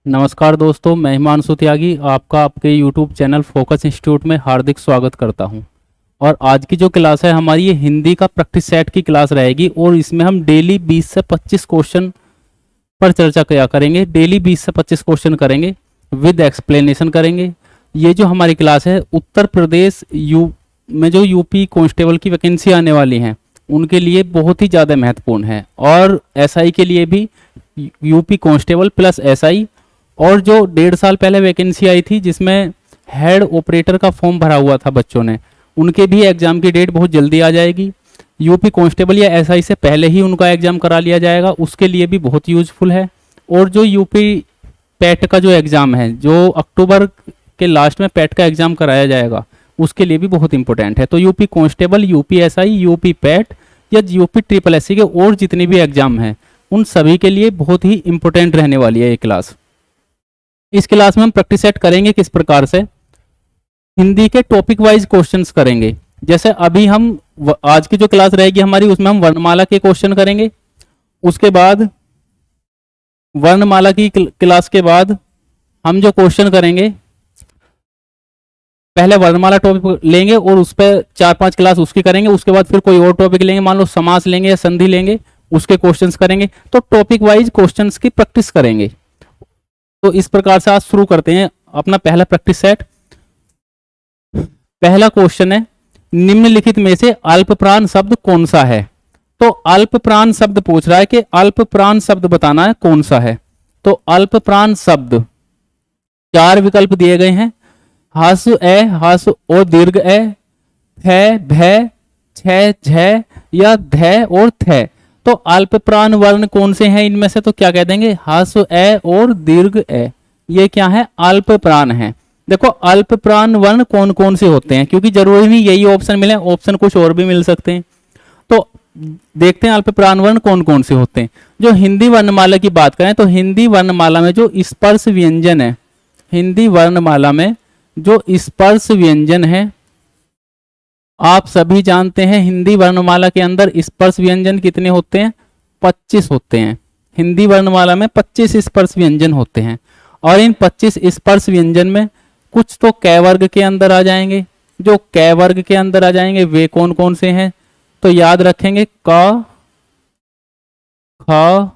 नमस्कार दोस्तों, मैं हिमांशु त्यागी आपका आपके YouTube चैनल फोकस इंस्टीट्यूट में हार्दिक स्वागत करता हूं। और आज की जो क्लास है हमारी ये हिंदी का प्रैक्टिस सेट की क्लास रहेगी और इसमें हम डेली 20 से 25 क्वेश्चन पर चर्चा किया करेंगे। डेली 20 से 25 क्वेश्चन करेंगे, विद एक्सप्लेनेशन करेंगे। ये जो हमारी क्लास है उत्तर प्रदेश में जो यूपी कांस्टेबल की वैकेंसी आने वाली हैं उनके लिए बहुत ही ज़्यादा महत्वपूर्ण है, और एसआई के लिए भी यूपी कांस्टेबल प्लस एसआई। और जो 1.5 साल पहले वैकेंसी आई थी जिसमें हेड ऑपरेटर का फॉर्म भरा हुआ था बच्चों ने, उनके भी एग्जाम की डेट बहुत जल्दी आ जाएगी। यूपी कांस्टेबल या एसआई से पहले ही उनका एग्जाम करा लिया जाएगा, उसके लिए भी बहुत यूजफुल है। और जो यूपी पैट का जो एग्ज़ाम है, जो अक्टूबर के लास्ट में पैट का एग्ज़ाम कराया जाएगा, उसके लिए भी बहुत इंपॉर्टेंट है। तो UP constable, UP SI, UP PAT या यूपी ट्रिपल एससी के और जितने भी एग्जाम हैं उन सभी के लिए बहुत ही इंपॉर्टेंट रहने वाली है ये क्लास। इस क्लास में हम प्रैक्टिस सेट करेंगे किस प्रकार से, हिंदी के टॉपिक वाइज क्वेश्चंस करेंगे। जैसे अभी हम आज की जो क्लास रहेगी हमारी उसमें हम वर्णमाला के क्वेश्चन करेंगे। उसके बाद वर्णमाला की क्लास के बाद हम जो क्वेश्चन करेंगे, पहले वर्णमाला टॉपिक लेंगे और उस पर 4-5 क्लास उसकी करेंगे। उसके बाद फिर कोई और टॉपिक लेंगे, मान लो समास लेंगे या संधि लेंगे, उसके क्वेश्चंस करेंगे। तो टॉपिक वाइज क्वेश्चंस की प्रैक्टिस करेंगे। तो इस प्रकार से आज शुरू करते हैं अपना पहला प्रैक्टिस सेट। पहला क्वेश्चन है, निम्नलिखित में से अल्पप्राण शब्द कौन सा है। तो अल्पप्राण शब्द पूछ रहा है कि अल्पप्राण शब्द बताना है कौन सा है। तो अल्पप्राण शब्द 4 विकल्प दिए गए हैं, हासु ए, हासु और दीर्घ ए, थ, भ, छ, झ या ध और थ। तो अल्पप्राण वर्ण कौन से हैं इनमें से, तो क्या कह देंगे, हासु ए और दीर्घ ए, ये क्या है, अल्पप्राण है। देखो अल्पप्राण वर्ण कौन कौन से होते हैं, क्योंकि जरूरी नहीं यही ऑप्शन मिले, ऑप्शन कुछ और भी मिल सकते हैं। तो देखते हैं अल्पप्राण वर्ण कौन कौन से होते हैं। जो हिंदी वर्णमाला की बात करें तो हिंदी वर्णमाला में जो स्पर्श व्यंजन है, हिंदी वर्णमाला में जो स्पर्श व्यंजन है, आप सभी जानते हैं हिंदी वर्णमाला के अंदर स्पर्श व्यंजन कितने होते हैं, 25 होते हैं। हिंदी वर्णमाला में 25 स्पर्श व्यंजन होते हैं। और इन 25 स्पर्श व्यंजन में कुछ तो क वर्ग के अंदर आ जाएंगे। जो क वर्ग के अंदर आ जाएंगे वे कौन कौन से हैं, तो याद रखेंगे क, ख,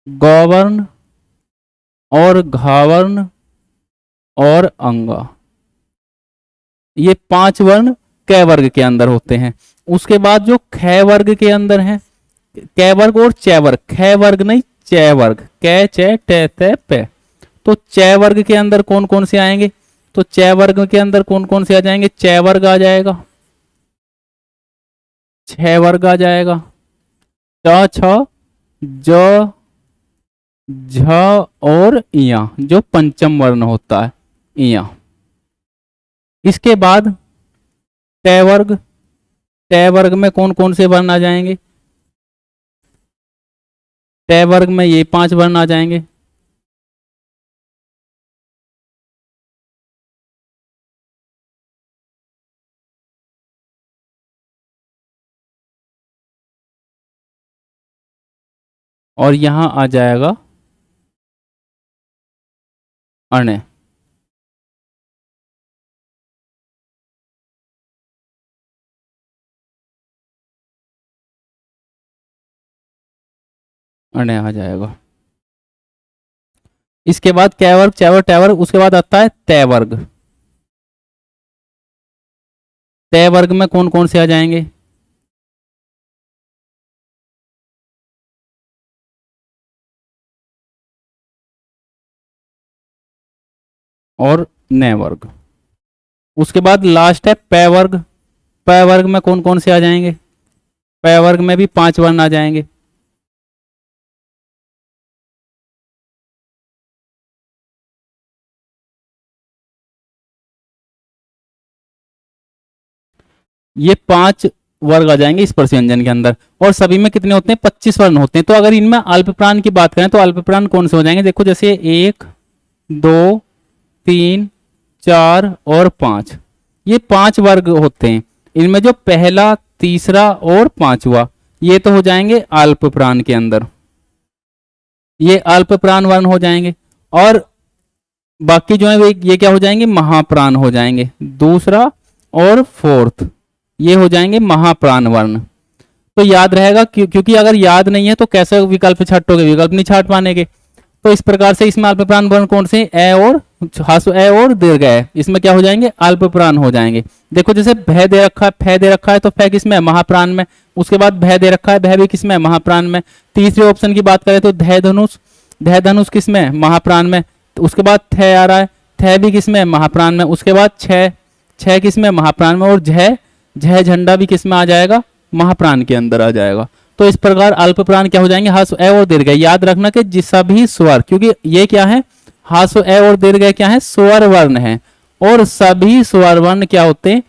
गौवर्ण और घावर्ण और अंगा, ये 5 वर्ण क वर्ग के अंदर होते हैं। उसके बाद जो ख वर्ग के अंदर है, क वर्ग और च वर्ग, ख वर्ग नहीं च वर्ग, क च ट त प। तो च वर्ग के अंदर कौन कौन से आएंगे, तो च वर्ग के अंदर कौन कौन से आ जाएंगे, च वर्ग आ जाएगा, छ वर्ग आ जाएगा, च, छ, ज, झ और इया, जो पंचम वर्ण होता है, इया। इसके बाद ट वर्ग, ट वर्ग में कौन कौन से वर्ण आ जाएंगे, ट वर्ग में ये 5 वर्ण आ जाएंगे। और यहां आ जाएगा अण्य। अण्य आ जाएगा। इसके बाद कै वर्ग, च वर्ग, ट वर्ग, उसके बाद आता है तय वर्ग। तय वर्ग में कौन कौन से आ जाएंगे, और नय वर्ग। उसके बाद लास्ट है प वर्ग। प वर्ग में कौन कौन से आ जाएंगे, प वर्ग में भी 5 वर्ण आ जाएंगे। ये 5 वर्ग आ जाएंगे स्पर्श व्यंजन के अंदर। और सभी में कितने होते हैं, 25 वर्ण होते हैं। तो अगर इनमें अल्पप्राण की बात करें तो अल्पप्राण कौन से हो जाएंगे, देखो जैसे 1, 2, 3, 4 और 5, ये 5 वर्ग होते हैं। इनमें जो पहला, तीसरा और 5वां, ये तो हो जाएंगे अल्पप्राण के अंदर। ये अल्प प्राण वर्ण हो जाएंगे, और बाकी जो है वे ये क्या हो जाएंगे, महाप्राण हो जाएंगे। दूसरा और फोर्थ ये हो जाएंगे महाप्राण वर्ण। तो याद रहेगा क्योंकि अगर याद नहीं है तो कैसे विकल्प छाटोगे, विकल्प नहीं छाट पानेगे। तो इस प्रकार से इसमें अल्प प्राण वर्ण कौन से, ए और ह्रस्व ए और दीर्घ ए, इसमें क्या हो जाएंगे, अल्प प्राण हो जाएंगे। देखो जैसे भय दे रखा है, फै दे रखा है, तो फै किसमें है, महाप्राण में। उसके बाद भय दे रखा है, भय भी किसमें है, महाप्राण में। तीसरे ऑप्शन की बात करें तो धय धनुष, धय धनुष किसमें है, महाप्राण में। तो उसके बाद थ आ रहा है, थ भी किसमें है, महाप्राण में। उसके बाद छ, छ किसमें, महाप्राण में। और झ, झ झंडा भी किसमें आ जाएगा, महाप्राण के अंदर आ जाएगा। तो इस प्रकार अल्प प्राण क्या हो जाएंगे, ह्रस्व ए और दीर्घ ए। याद रखना कि जिस सभी स्वर, क्योंकि ये क्या है, ह्रस्व ए और दीर्घ ए क्या है, स्वर वर्ण है, और सभी स्वर वर्ण क्या होते हैं,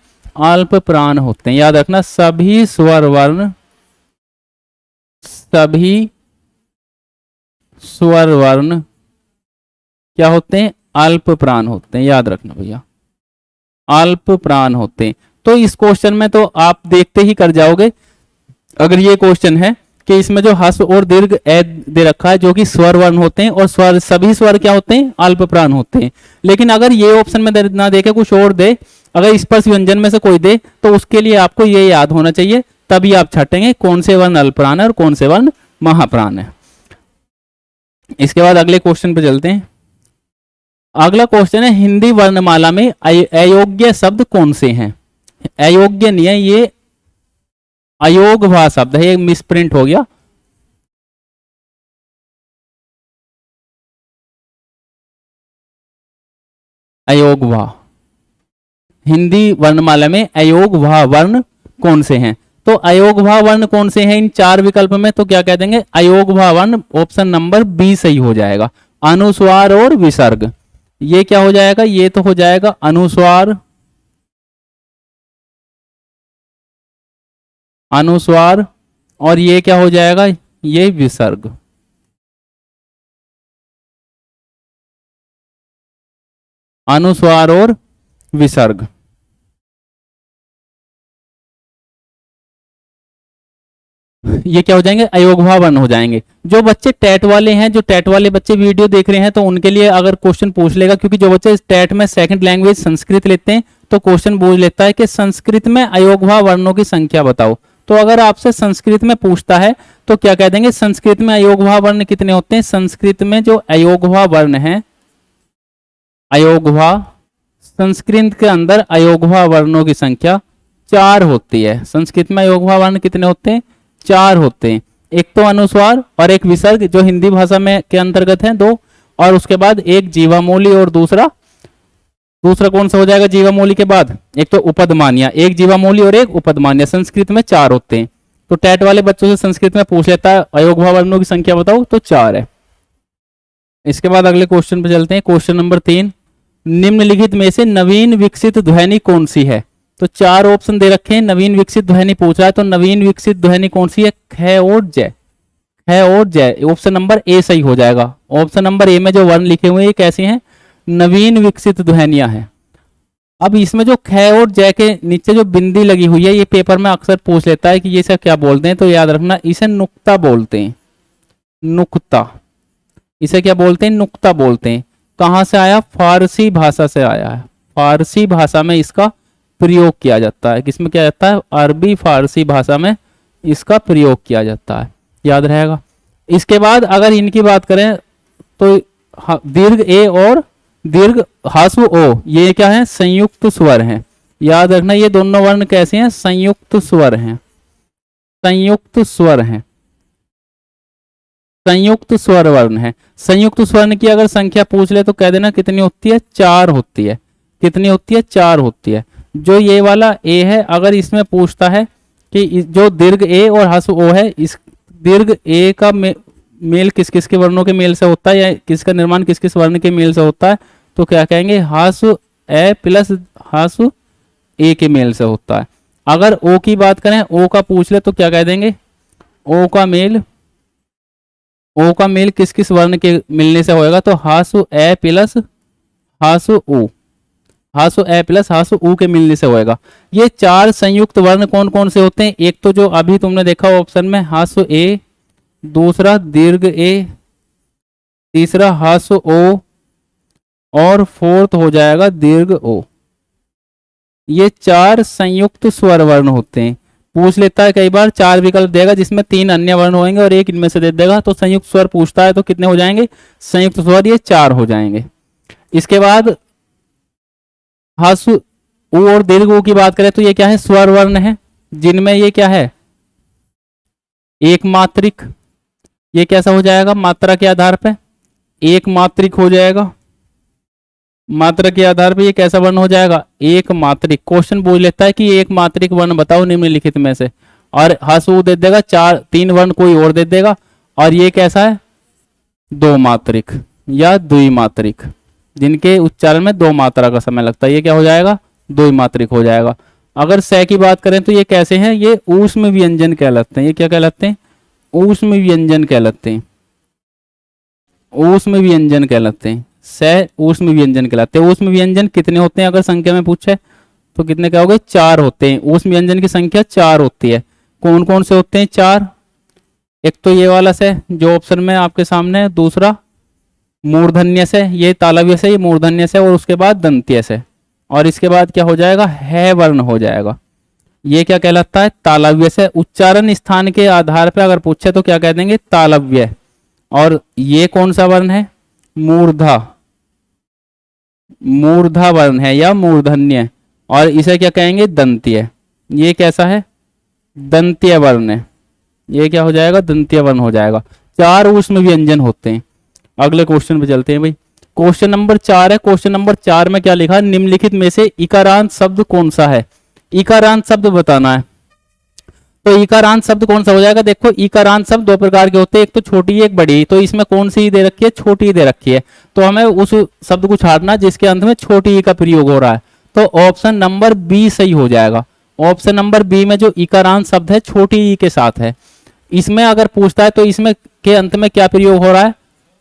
अल्प प्राण होते हैं। याद रखना सभी स्वर वर्ण, सभी स्वर वर्ण क्या होते हैं, अल्प प्राण होते हैं। याद रखना भैया, अल्प प्राण होते हैं। तो इस क्वेश्चन में तो आप देखते ही कर जाओगे, अगर ये क्वेश्चन है कि इसमें जो ह्रस्व और दीर्घ ए दे रखा है जो कि स्वर वर्ण होते हैं, और स्वर सभी स्वर क्या होते हैं, अल्प प्राण होते हैं। लेकिन अगर ये ऑप्शन में ना दे के कुछ और दे, अगर स्पर्श व्यंजन में से कोई दे, तो उसके लिए आपको ये याद होना चाहिए, तभी आप छाटेंगे कौन से वर्ण अल्प प्राण है और कौन से वर्ण महाप्राण है। इसके बाद अगले क्वेश्चन पे चलते हैं। अगला क्वेश्चन है, हिंदी वर्णमाला में अयोग्य शब्द कौन से हैं। अयोग्य नहीं है, ये अयोगवा शब्द है, ये मिसप्रिंट हो गया। अयोगवा, हिंदी वर्णमाला में अयोगवा वर्ण कौन से हैं। तो अयोगवा वर्ण कौन से हैं इन चार विकल्प में, तो क्या कह देंगे, अयोगवा वर्ण ऑप्शन नंबर बी सही हो जाएगा। अनुस्वार और विसर्ग, ये क्या हो जाएगा, ये तो हो जाएगा अनुस्वार, अनुस्वार, और ये क्या हो जाएगा, ये विसर्ग। अनुस्वार और विसर्ग, ये क्या हो जाएंगे, अयोगवा वर्ण हो जाएंगे। जो बच्चे टेट वाले हैं, जो टेट वाले बच्चे वीडियो देख रहे हैं, तो उनके लिए अगर क्वेश्चन पूछ लेगा, क्योंकि जो बच्चे टेट में सेकंड लैंग्वेज संस्कृत लेते हैं, तो क्वेश्चन पूछ लेता है कि संस्कृत में अयोगवा वर्णों की संख्या बताओ। तो अगर आपसे संस्कृत में पूछता है तो क्या कह देंगे, संस्कृत में अयोगवा वर्ण कितने होते हैं। संस्कृत में जो अयोगवा वर्ण है, अयोगवा, संस्कृत के अंदर अयोगवा वर्णों की संख्या 4 होती है। संस्कृत में अयोगवा वर्ण कितने होते हैं, 4 होते हैं। एक तो अनुस्वार और एक विसर्ग, जो हिंदी भाषा में के अंतर्गत है 2, और उसके बाद एक जीवामूली और दूसरा कौन सा हो जाएगा जीवामूली के बाद, एक तो उपदमान्या, एक जीवामूली और एक उपदमान्या। संस्कृत में 4 होते हैं। तो टेट वाले बच्चों से संस्कृत में पूछ लेता है अयोगवा वर्णों की संख्या बताओ, तो 4 है। इसके बाद अगले क्वेश्चन पे चलते हैं। क्वेश्चन नंबर 3, निम्नलिखित में से नवीन विकसित ध्वनि कौन सी है। तो 4 ऑप्शन दे रखे हैं, नवीन विकसित ध्वनि पूछ रहा है, तो नवीन विकसित ध्वनि कौन सी है, ख और जय, ख और जय। ऑप्शन नंबर ए सही हो जाएगा। ऑप्शन नंबर ए में जो वर्ण लिखे हुए हैं कैसे हैं, नवीन विकसित ध्वनियां हैं। अब इसमें जो ख और जय के नीचे जो बिंदी लगी हुई है, ये पेपर में अक्सर पूछ लेता है कि ये सब क्या बोलते हैं, तो याद रखना इसे नुक्ता बोलते हैं। नुक्ता, इसे क्या बोलते हैं, नुक्ता बोलते हैं। कहां से आया, फारसी भाषा से आया है। फारसी भाषा में इसका प्रयोग किया जाता है। किसमें किया जाता है, अरबी फारसी भाषा में इसका प्रयोग किया जाता है। याद रहेगा। इसके बाद अगर इनकी बात करें तो दीर्घ ए और दीर्घ ह्रस्व ओ, ये क्या है, संयुक्त स्वर हैं। याद रखना ये दोनों वर्ण कैसे हैं, संयुक्त स्वर हैं, संयुक्त स्वर हैं, संयुक्त स्वर वर्ण है। संयुक्त स्वर्ण की अगर संख्या पूछ ले तो कह देना कितनी होती है, 4 होती है। कितनी होती है, 4 होती है। जो ये वाला ए है, अगर इसमें पूछता है कि जो दीर्घ ए और ह्रस्व ओ है, इस दीर्घ ए का मेल किस किस के वर्णों के मेल से होता है, या किसका निर्माण किस किस वर्ण के मेल से होता है, तो क्या कहेंगे, ह्रस्व ए प्लस ह्रस्व ए के मेल से होता है। अगर ओ की बात करें, ओ का पूछ ले तो क्या कह देंगे, ओ का मेल किस किस वर्ण के मिलने से होएगा, तो ह्रस्व ए प्लस ह्रस्व उ, ह्रस्व ए प्लस ह्रस्व उ के मिलने से होएगा। ये 4 संयुक्त वर्ण कौन कौन से होते हैं, एक तो जो अभी तुमने देखा ऑप्शन में ह्रस्व ए, दूसरा दीर्घ ए, तीसरा ह्रस्व ओ और फोर्थ हो जाएगा दीर्घ ओ। ये 4 संयुक्त स्वर वर्ण होते हैं। पूछ लेता है कई बार, 4 विकल्प देगा जिसमें 3 अन्य वर्ण होंगे और एक इनमें से दे देगा, तो संयुक्त स्वर पूछता है तो कितने हो जाएंगे संयुक्त स्वर, ये 4 हो जाएंगे। इसके बाद ह्रस्व उ और दीर्घ उ की बात करें तो ये क्या है, स्वर वर्ण है जिनमें ये क्या है एक मात्रिक। ये कैसा हो जाएगा, मात्रा के आधार पे एक मात्रिक हो जाएगा। मात्रा के आधार पे ये कैसा वर्ण हो जाएगा, एक मात्रिक। क्वेश्चन पूछ लेता है कि एक मात्रिक वर्ण बताओ निम्नलिखित में से, और ह्रस्व दे देगा 3 वर्ण कोई और दे देगा, और ये कैसा है 2 मात्रिक या द्विमात्रिक, जिनके उच्चारण में 2 मात्रा का समय लगता है, ये क्या हो जाएगा द्विमात्रिक हो जाएगा। अगर स की बात करें तो ये कैसे हैं, ये ऊष्म व्यंजन कहलाते हैं। ये क्या कहलाते हैं, ऊष्म व्यंजन कहलाते हैं, ऊष्म व्यंजन कहलाते हैं। स ऊष्म व्यंजन कहलाते हैं। ऊष्म व्यंजन कितने होते हैं अगर संख्या में पूछे तो कितने क्या हो गए, 4 होते हैं। ऊष्म व्यंजन की संख्या 4 होती है। कौन कौन से होते हैं 4, एक तो ये वाला से जो ऑप्शन में आपके सामने है, दूसरा मूर्धन्य से, ये तालव्य से, ये मूर्धन्य से, और उसके बाद दंत्य से, और इसके बाद क्या हो जाएगा है वर्ण हो जाएगा। ये क्या कहलाता है तालव्य से। उच्चारण स्थान के आधार पर अगर पूछे तो क्या कह देंगे तालव्य। और ये कौन सा वर्ण है, मूर्धा, मूर्धा वर्ण है या मूर्धन्य, और इसे क्या कहेंगे दंत्य। ये कैसा है दंत्य वर्ण है, ये क्या हो जाएगा दंत्य वर्ण हो जाएगा। 4 ऊष्म व्यंजन होते हैं। अगले क्वेश्चन पे चलते हैं भाई। क्वेश्चन नंबर 4 है। क्वेश्चन नंबर 4 में क्या लिखा है, निम्नलिखित में से इकारांत शब्द कौन सा है। इकारांत शब्द बताना है। तो इकारांत शब्द कौन सा हो जाएगा, देखो इकारांत शब्द 2 प्रकार के होते हैं, एक तो छोटी एक बड़ी। तो इसमें कौन सी दे रखी है, छोटी दे रखी है, तो हमें उस शब्द को छाड़ना जिसके अंत में छोटी ई का प्रयोग हो रहा है। तो ऑप्शन नंबर बी सही हो जाएगा। ऑप्शन नंबर बी में जो इकारांत शब्द है छोटी ई के साथ है। इसमें अगर पूछता है तो इसमें के अंत में क्या प्रयोग हो रहा है,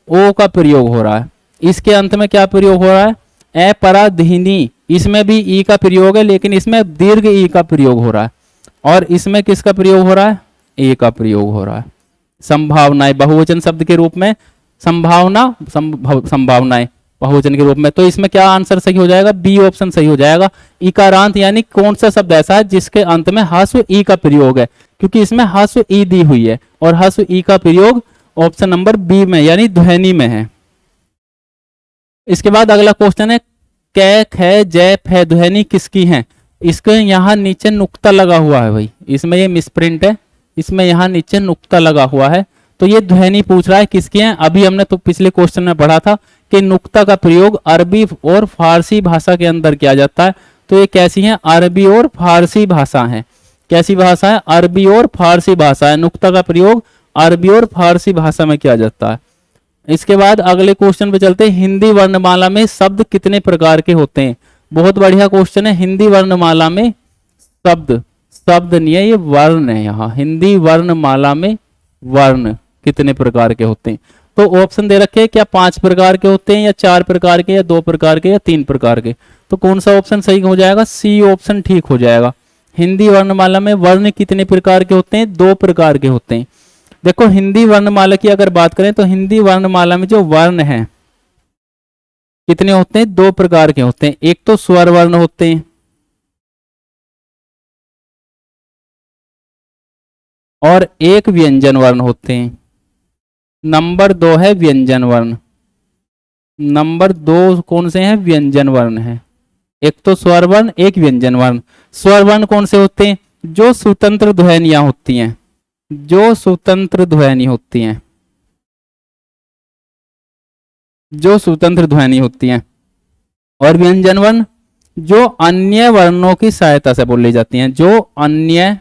ओ का प्रयोग हो रहा है। इसके अंत में क्या प्रयोग हो रहा है, अपराधिनी, इसमें भी ई का प्रयोग है लेकिन इसमें दीर्घ ई का प्रयोग हो रहा है। और इसमें किसका प्रयोग हो रहा है, ए का प्रयोग हो रहा है। संभावनाएं बहुवचन शब्द के रूप में, संभावना संभावनाएं बहुवचन के रूप में। तो इसमें क्या आंसर सही हो जाएगा, बी ऑप्शन सही हो जाएगा। इकारांत यानी कौन सा शब्द ऐसा है जिसके अंत में ह्रस्व ई का प्रयोग है, क्योंकि इसमें ह्रस्व ई दी हुई है और ह्रस्व ई का प्रयोग ऑप्शन नंबर बी में यानी ध्वनि में है। इसके बाद अगला क्वेश्चन है कै ख जय फ ध्वनि किसकी है। इसके यहाँ नीचे नुक्ता लगा हुआ है भाई, इसमें ये मिसप्रिंट है, इसमें यहाँ नीचे नुक्ता लगा हुआ है। तो ये ध्वनि पूछ रहा है किसकी है। अभी हमने तो पिछले क्वेश्चन में पढ़ा था कि नुक्ता का प्रयोग अरबी और फारसी भाषा के अंदर किया जाता है। तो ये कैसी है, अरबी और फारसी भाषा है। कैसी भाषा है, अरबी और फारसी भाषा है। नुक्ता का प्रयोग अरबी और फारसी भाषा में किया जाता है। इसके बाद अगले क्वेश्चन पे चलते हैं। हिंदी वर्णमाला में शब्द कितने प्रकार के होते हैं। बहुत बढ़िया क्वेश्चन है। हिंदी वर्णमाला में शब्द, शब्द नहीं है ये वर्ण है। यहाँ हिंदी वर्णमाला में वर्ण कितने प्रकार के होते हैं। तो ऑप्शन दे रखे हैं, क्या 5 प्रकार के होते हैं या 4 प्रकार के या 2 प्रकार के या 3 प्रकार के। तो कौन सा ऑप्शन सही हो जाएगा, सी ऑप्शन ठीक हो जाएगा। हिंदी वर्णमाला में वर्ण कितने प्रकार के होते हैं, 2 प्रकार के होते हैं। देखो हिंदी वर्णमाला की अगर बात करें तो हिंदी वर्णमाला में जो वर्ण है कितने होते हैं, 2 प्रकार के होते हैं। एक तो स्वर वर्ण होते हैं और एक व्यंजन वर्ण होते हैं। नंबर 2 है व्यंजन वर्ण। नंबर 2 कौन से हैं, व्यंजन वर्ण है। एक तो स्वर वर्ण एक व्यंजन वर्ण। स्वर वर्ण कौन से होते हैं, जो स्वतंत्र ध्वनियां होती हैं, जो स्वतंत्र ध्वनि होती हैं, जो स्वतंत्र ध्वनि होती हैं। और व्यंजन वर्ण जो अन्य वर्णों की सहायता से बोली जाती हैं, जो अन्य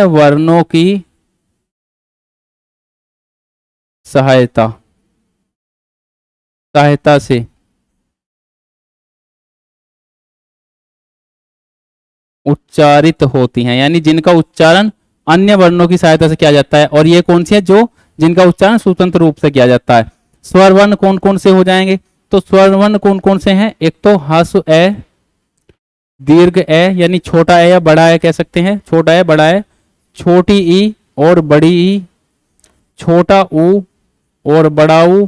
वर्णों की सहायता से उच्चारित होती हैं, यानी जिनका उच्चारण अन्य वर्णों की सहायता से किया जाता है। और ये कौन सी है, जो जिनका उच्चारण स्वतंत्र रूप से किया जाता है। स्वर वर्ण कौन कौन से हो जाएंगे, तो स्वर वर्ण कौन कौन से हैं, एक तो ह्रस्व ए, दीर्घ ए यानी छोटा ए या बड़ा ए कह सकते हैं, छोटा ए बड़ा ए, छोटी ई और बड़ी ई, छोटा ऊ और बड़ा ऊ,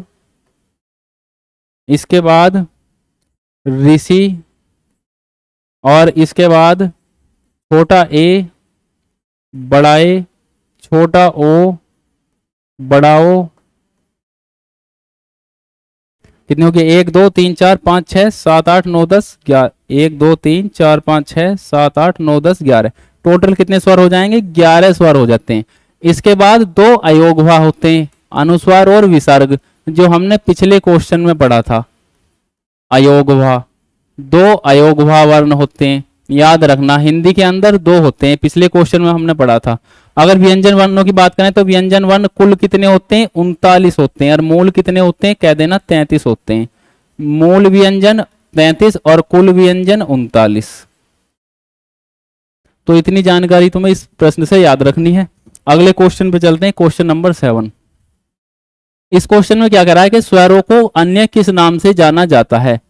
इसके बाद ऋषि, और इसके बाद छोटा ए, बड़ा ए, छोटा ओ, बड़ा ओ। कितने हो गए? 1 2 3 4 5 6 7 8 9 10 11। 1 2 3 4 5 6 7 8 9 10 11। टोटल कितने स्वर हो जाएंगे? 11 स्वर हो जाते हैं। इसके बाद दो अयोगवा होते हैं, अनुस्वार और विसर्ग, जो हमने पिछले क्वेश्चन में पढ़ा था। अयोगवा, दो अयोगवा वर्ण होते हैं, याद रखना। हिंदी के अंदर दो होते हैं, पिछले क्वेश्चन में हमने पढ़ा था। अगर व्यंजन वर्णों की बात करें तो व्यंजन वर्ण कुल कितने होते हैं? 39 होते हैं। और मूल कितने होते हैं? कह देना 33 होते हैं। मूल व्यंजन 33 और कुल व्यंजन 39। तो इतनी जानकारी तुम्हें इस प्रश्न से याद रखनी है। अगले क्वेश्चन पे चलते हैं, क्वेश्चन नंबर 7। इस क्वेश्चन में क्या कह रहा है कि स्वरों को अन्य किस नाम से जाना जाता है।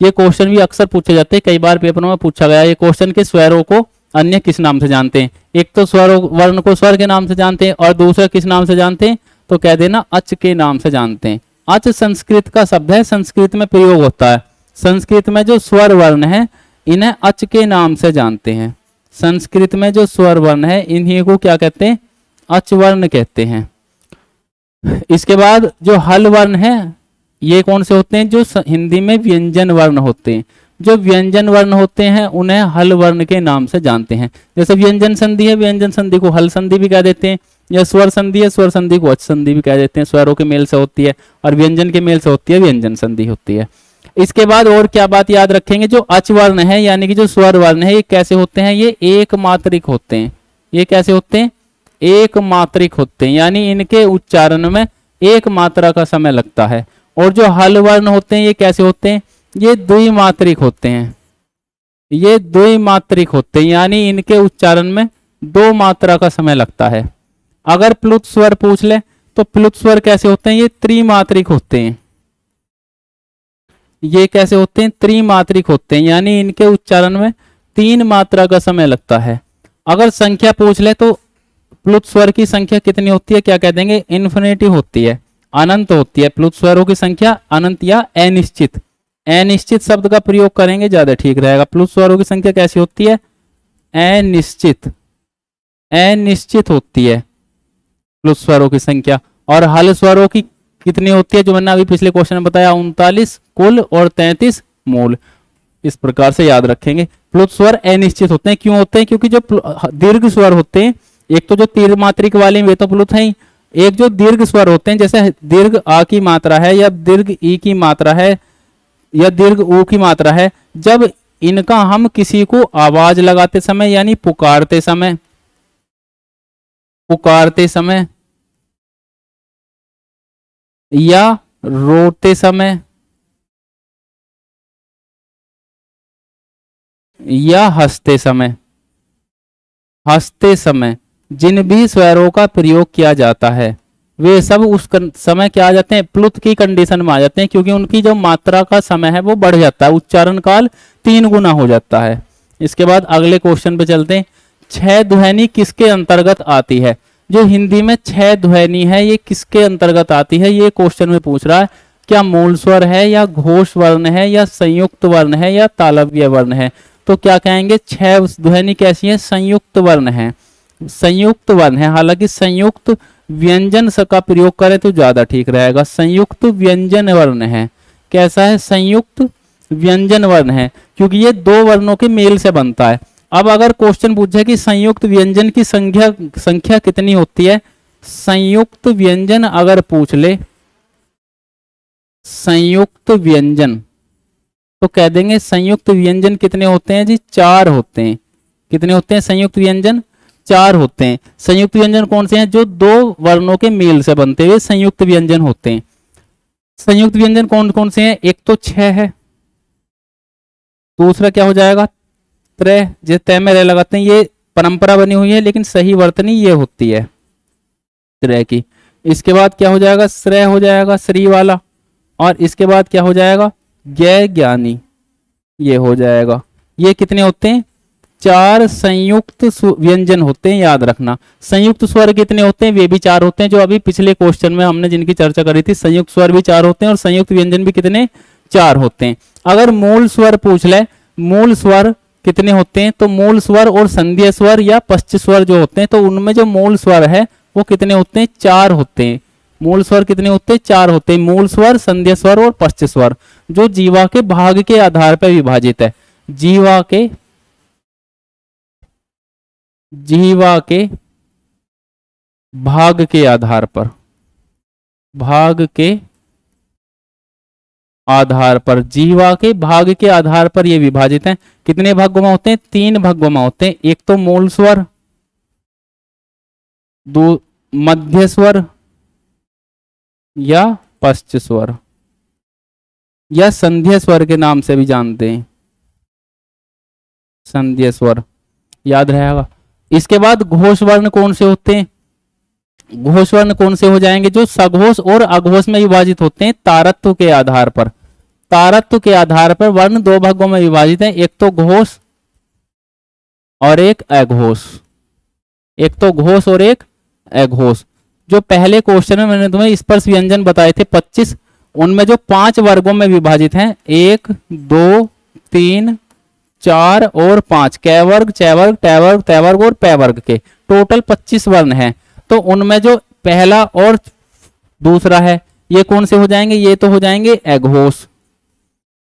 ये क्वेश्चन भी अक्सर पूछे जाते हैं, कई बार पेपरों में पूछा गया ये क्वेश्चन के स्वरों को अन्य किस नाम से जानते हैं। एक तो स्वरों वर्ण को स्वर के नाम से जानते हैं, और दूसरा किस नाम से जानते हैं? तो कह देना अच के नाम से जानते हैं। अच संस्कृत का शब्द है, संस्कृत में प्रयोग होता है। संस्कृत में जो स्वर वर्ण है इन्हें अच के नाम से जानते हैं। संस्कृत में जो स्वर वर्ण है इन्हीं को क्या कहते हैं? अच वर्ण कहते हैं। इसके बाद जो हल वर्ण है ये कौन से होते हैं? जो हिंदी में व्यंजन वर्ण होते हैं। जो व्यंजन वर्ण होते हैं उन्हें हल वर्ण के नाम से जानते हैं। जैसे व्यंजन संधि है, व्यंजन संधि को हल संधि भी कह देते हैं, या स्वर संधि है, स्वर संधि को अच संधि भी कह देते हैं। स्वरों के मेल से होती है, और व्यंजन के मेल से होती है व्यंजन संधि होती है। इसके बाद और क्या बात याद रखेंगे? जो अच वर्ण है यानी कि जो स्वर वर्ण है ये कैसे होते हैं? ये एक मात्रिक होते हैं। ये कैसे होते हैं? एक मात्रिक होते हैं, यानी इनके उच्चारण में एक मात्रा का समय लगता है। और जो हल वर्ण होते हैं ये कैसे होते हैं? ये द्विमात्रिक होते हैं। ये द्विमात्रिक होते हैं, यानी इनके उच्चारण में 2 मात्रा का समय लगता है। अगर प्लुत स्वर पूछ ले तो प्लुत स्वर कैसे होते हैं? ये त्रिमात्रिक होते हैं। ये कैसे होते हैं? त्रिमात्रिक होते हैं, यानी इनके उच्चारण में 3 मात्रा का समय लगता है। अगर संख्या पूछ ले तो प्लुत स्वर की संख्या कितनी होती है? क्या कह देंगे? इन्फिनिटी होती है, अनंत होती है। प्लुत स्वरों की संख्या अनंत या अनिश्चित। अनिश्चित शब्द का प्रयोग करेंगे ज्यादा ठीक रहेगा। प्लुत स्वरों की संख्या कैसी होती है? अनिश्चित। अनिश्चित होती है प्लुत स्वरों की संख्या। और हल स्वरों की कितनी होती है? जो मैंने अभी पिछले क्वेश्चन में बताया, 39 कुल और 33 मूल। इस प्रकार से याद रखेंगे। प्लुत स्वर अनिश्चित होते हैं। क्यों होते हैं? क्योंकि जो दीर्घ स्वर होते हैं, एक तो जो तीर मात्रिक वाले वे तो प्लुत है ही, एक जो दीर्घ स्वर होते हैं जैसे दीर्घ आ की मात्रा है, या दीर्घ ई की मात्रा है, या दीर्घ ऊ की मात्रा है, जब इनका हम किसी को आवाज लगाते समय यानी पुकारते समय या रोते समय या हंसते समय जिन भी स्वरों का प्रयोग किया जाता है वे सब उस समय क्या आ जाते हैं? प्लुत की कंडीशन में आ जाते हैं, क्योंकि उनकी जो मात्रा का समय है वो बढ़ जाता है, उच्चारण काल 3 गुना हो जाता है। इसके बाद अगले क्वेश्चन पे चलते हैं। 6 ध्वनि किसके अंतर्गत आती है? जो हिंदी में 6 ध्वनि है ये किसके अंतर्गत आती है? ये क्वेश्चन में पूछ रहा है। क्या मूल स्वर है, या घोष वर्ण है, या संयुक्त वर्ण है, या तालव्य वर्ण है? तो क्या कहेंगे? 6 ध्वनि कैसी है? संयुक्त वर्ण है। संयुक्त वर्ण है। हालांकि संयुक्त व्यंजन का प्रयोग करें तो ज्यादा ठीक रहेगा। संयुक्त व्यंजन वर्ण है। कैसा है? संयुक्त व्यंजन वर्ण है, क्योंकि ये 2 वर्णों के मेल से बनता है। अब अगर क्वेश्चन पूछे कि संयुक्त व्यंजन की संख्या कितनी होती है? संयुक्त व्यंजन अगर पूछ ले, संयुक्त व्यंजन, तो कह देंगे संयुक्त व्यंजन कितने होते हैं जी? 4 होते हैं। कितने होते हैं संयुक्त व्यंजन? 4 होते हैं। संयुक्त व्यंजन कौन से हैं? जो 2 वर्णों के मेल से बनते हुए संयुक्त व्यंजन होते हैं। संयुक्त व्यंजन कौन कौन से हैं? एक तो 6 है, दूसरा क्या हो जाएगा? त्रय, जो तय में रह लगाते हैं। ये परंपरा बनी हुई है, लेकिन सही वर्तनी ये होती है त्रय की। इसके बाद क्या हो जाएगा? श्रेय हो जाएगा, श्री वाला। और इसके बाद क्या हो जाएगा? ज्ञ ज्ञानी, ये हो जाएगा। ये कितने होते हैं? 4 संयुक्त व्यंजन होते हैं, याद रखना। संयुक्त स्वर कितने होते हैं? वे भी 4 होते हैं, जो अभी पिछले क्वेश्चन में हमने जिनकी चर्चा करी थी। संयुक्त स्वर भी 4 होते हैं और संयुक्त व्यंजन भी कितने? 4 होते हैं। अगर मूल स्वर पूछ ले, मूल स्वर कितने होते हैं, तो मूल स्वर और संध्या स्वर या पश्च स्वर जो होते हैं, तो उनमें जो मूल स्वर है वो कितने होते हैं? 4 होते हैं। मूल स्वर कितने होते हैं? 4 होते हैं। मूल स्वर, संध्या स्वर और पश्च स्वर, जो जीवा के भाग के आधार पर विभाजित है। जीवा के भाग के आधार पर, भाग के आधार पर, जीवा के भाग के आधार पर ये विभाजित हैं। कितने भागों में होते हैं? 3 भागों में होते हैं। एक तो मूल स्वर, दो मध्य स्वर या पश्च स्वर या संध्या स्वर के नाम से भी जानते हैं, संध्या स्वर, याद रहेगा। इसके बाद घोष वर्ण कौन से होते हैं? घोष वर्ण कौन से हो जाएंगे? जो सघोष और अघोष में विभाजित होते हैं तारत्व के आधार पर। तारत्व के आधार पर वर्ण 2 भागों में विभाजित है, एक तो घोष और एक अघोष। एक तो घोष और एक अघोष। जो पहले क्वेश्चन में मैंने तुम्हें स्पर्श व्यंजन बताए थे 25, उनमें जो 5 वर्गों में विभाजित हैं, 1, 2, 3, 4 और 5, कै वर्ग, चै वर्ग, टै वर्ग, तै वर्ग और पै वर्ग के टोटल 25 वर्ण हैं। तो उनमें जो पहला और दूसरा है ये कौन से हो जाएंगे? ये तो हो जाएंगे अघोष।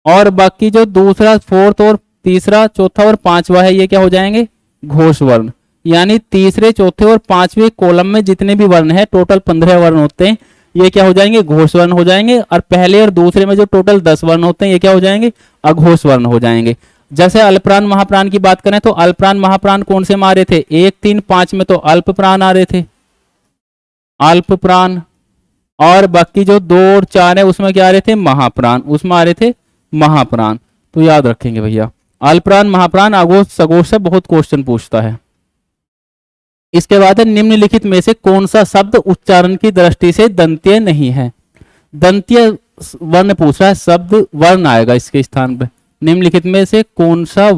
और बाकी जो दूसरा, फोर्थ और तीसरा, चौथा और 5वां है, ये क्या हो जाएंगे? घोष वर्ण। यानी तीसरे, चौथे और 5वें कॉलम में जितने भी वर्ण है, टोटल 15 वर्ण होते हैं, ये क्या हो जाएंगे? घोष वर्ण हो जाएंगे। और पहले और दूसरे में जो टोटल 10 वर्ण होते हैं, ये क्या हो जाएंगे? अघोष वर्ण हो जाएंगे। जैसे अल्पप्राण महाप्राण की बात करें तो अल्पप्राण महाप्राण कौन से मारे थे? 1, 3, 5 में तो अल्प प्राण आ रहे थे, अल्प प्राण। और बाकी जो 2 और 4 है उसमें क्या आ रहे थे? महाप्राण, उसमें आ रहे थे महाप्राण। तो याद रखेंगे भैया, अल्पप्राण, महाप्राण, अघोष, सघोष से बहुत क्वेश्चन पूछता है। इसके बाद है निम्नलिखित में से कौन सा शब्द उच्चारण की दृष्टि से दंतीय नहीं है? दंतीय वर्ण पूछ रहा है, शब्द वर्ण आएगा इसके स्थान पे। निम्नलिखित में से कौन सा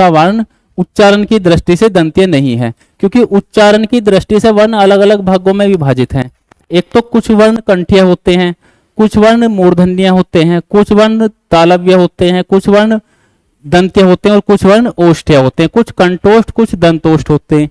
वर्ण उच्चारण की दृष्टि से दंतीय नहीं है? क्योंकि उच्चारण की दृष्टि से वर्ण अलग अलग भागों में विभाजित हैं। एक तो कुछ वर्ण कंठीय होते हैं, कुछ वर्ण मूर्धन्य होते हैं, कुछ वर्ण तालव्य होते हैं, कुछ वर्ण दंत्य होते हैं और कुछ वर्ण ओष्ठ्य होते हैं, कुछ कंठोष्ठ, कुछ दंतोष्ठ होते हैं।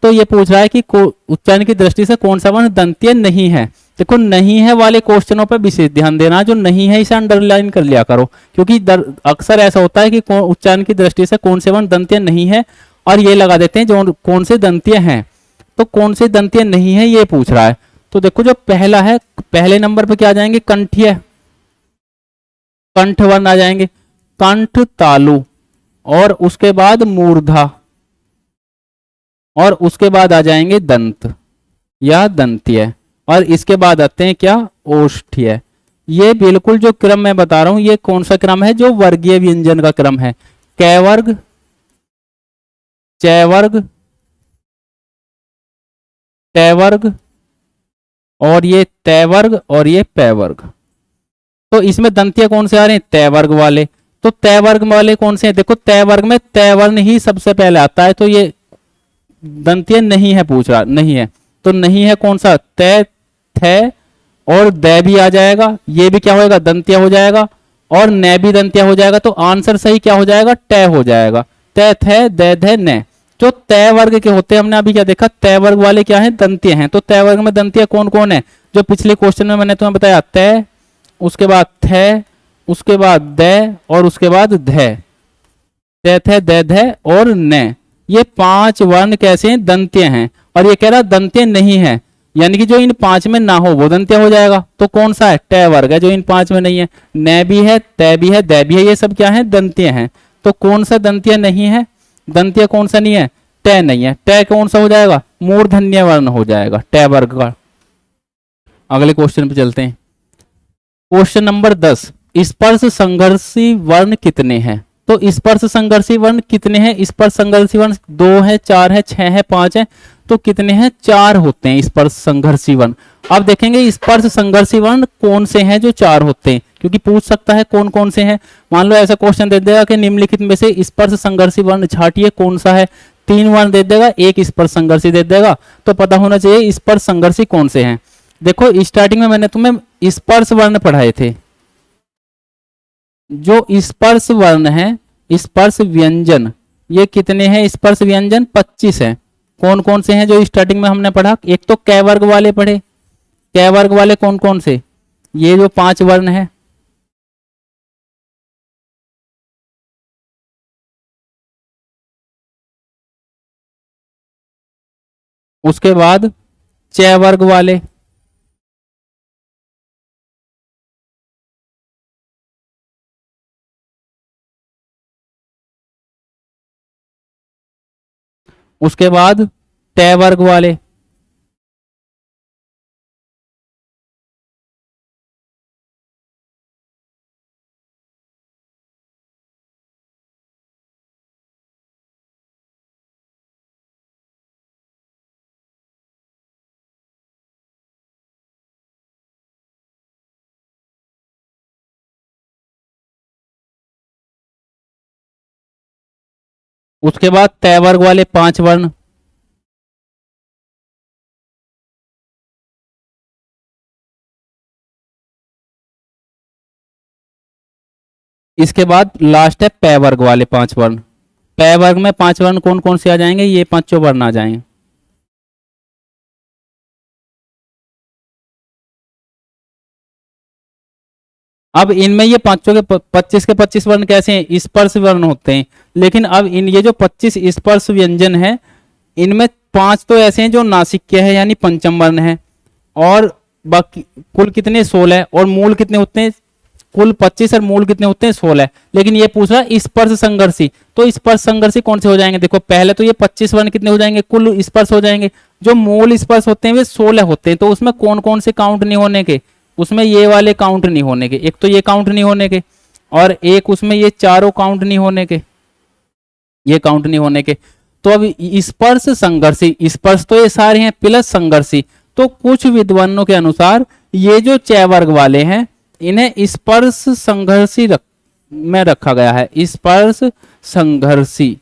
तो ये पूछ रहा है कि उच्चारण की दृष्टि से कौन सा वर्ण दंत्य नहीं है। देखो, नहीं है वाले क्वेश्चनों पर विशेष ध्यान देना। जो नहीं है इसे अंडरलाइन कर लिया करो, क्योंकि अक्सर ऐसा होता है कि उच्चारण की दृष्टि से कौन से वर्ण दंत्य नहीं है, और ये लगा देते हैं जो कौन से दंत्य हैं। तो कौन से दंत्य नहीं है ये पूछ रहा है। तो देखो, जो पहला है, पहले नंबर पे क्या आ जाएंगे? कंठीय, कंठ वर्ण आ जाएंगे, कंठ, तालु, और उसके बाद मूर्धा, और उसके बाद आ जाएंगे दंत या दंत्य, और इसके बाद आते हैं क्या? ओष्ठ्य। ये बिल्कुल जो क्रम मैं बता रहा हूं, ये कौन सा क्रम है? जो वर्गीय व्यंजन का क्रम है। कै वर्ग, चै वर्ग, टै वर्ग, और ये तै वर्ग, और ये पै वर्ग। तो इसमें दंत्य कौन से आ रहे हैं? तै वर्ग वाले। तो तै वर्ग वाले कौन से हैं? देखो, तै वर्ग में तै वर्ण ही सबसे पहले आता है, तो ये दंत्य नहीं है, पूछ रहा नहीं है। तो नहीं है कौन सा? तै, थे और दै भी आ जाएगा, ये भी क्या होगा? दंत्य हो जाएगा, और नै भी दंत्य हो जाएगा। तो आंसर सही क्या हो जाएगा? टै हो जाएगा। तै, थे, दै, धै, नै। जो तै वर्ग के होते हैं, हमने अभी क्या देखा? तै वर्ग वाले क्या है? दंत्य हैं। तो तै वर्ग में दंत्य कौन कौन है? जो पिछले क्वेश्चन में मैंने तुम्हें बताया, तै, उसके बाद थे, उसके बाद दै, और उसके बाद धै। तै, थे, दै, धै और नै, ये 5 वर्ण कैसे हैं? दंत्य हैं। और ये कह रहा दंत्य नहीं है, यानी कि जो इन 5 में ना हो वो दंत्य हो जाएगा। तो कौन सा है? टै वर्ग है, जो इन 5 में नहीं है। नै भी है, तै भी है, दै भी है, ये सब क्या है? दंत्य हैं। तो कौन सा दंत्य नहीं है? दंत्य कौन सा नहीं है? टै नहीं है। टै कौन सा हो जाएगा? मूर्धन्य वर्ण हो जाएगा, टै वर्ग का। अगले क्वेश्चन पे चलते हैं। क्वेश्चन नंबर 10, स्पर्श संघर्षी वर्ण कितने हैं? तो स्पर्श संघर्षी वर्ण कितने हैं? स्पर्श संघर्षी वर्ण 2 है, 4 है, 6 है, 5 है। तो कितने हैं, 4 होते हैं स्पर्श संघर्षी वर्ण। अब देखेंगे स्पर्श संघर्षी वर्ण कौन से हैं जो 4 होते हैं, क्योंकि पूछ सकता है कौन कौन से हैं। मान लो ऐसा क्वेश्चन दे देगा कि निम्नलिखित में से स्पर्श संघर्षी वर्ण छांटिए कौन सा है, 3 वर्ण दे देगा, एक स्पर्श संघर्षी दे देगा, तो पता होना चाहिए स्पर्श संघर्षी कौन से हैं। देखो स्टार्टिंग में मैंने तुम्हें स्पर्श वर्ण पढ़ाए थे, जो स्पर्श वर्ण है, स्पर्श व्यंजन, ये कितने हैं स्पर्श व्यंजन, 25 हैं। कौन कौन से हैं जो स्टार्टिंग में हमने पढ़ा, एक तो कै वर्ग वाले पढ़े, कै वर्ग वाले कौन कौन से, ये जो 5 वर्ण है, उसके बाद चै वर्ग वाले, उसके बाद टै वर्ग वाले, उसके बाद तय वर्ग वाले 5 वर्ण, इसके बाद लास्ट है पै वर्ग वाले 5 वर्ण। पै वर्ग में 5 वर्ण कौन कौन से आ जाएंगे, ये 5 वर्ण आ जाएंगे। अब इनमें ये पांचों के 25 के 25 वर्ण कैसे हैं, स्पर्श वर्ण होते हैं। लेकिन अब इन ये जो 25 स्पर्श व्यंजन है, इनमें 5 तो ऐसे हैं जो नासिक्य है यानी पंचम वर्ण है, और बाकी कुल कितने 16, और मूल कितने होते हैं, कुल 25 और मूल कितने होते हैं 16। लेकिन ये पूछ रहा है स्पर्श संघर्षी, तो स्पर्श संघर्षी कौन से हो जाएंगे, देखो पहले तो ये 25 वर्ण कितने हो जाएंगे, कुल स्पर्श हो जाएंगे। जो मूल स्पर्श होते हैं वे 16 होते हैं, तो उसमें कौन कौन से काउंट नहीं होने के, उसमें ये वाले काउंट नहीं होने के, एक तो ये काउंट नहीं होने के, और एक उसमें ये चारों काउंट नहीं होने के, ये काउंट नहीं होने के। तो अब स्पर्श संघर्षी, स्पर्श तो ये सारे हैं प्लस संघर्षी, तो कुछ विद्वानों के अनुसार ये जो चय वर्ग वाले हैं इन्हें स्पर्श संघर्षी में रखा गया है, स्पर्श संघर्षी।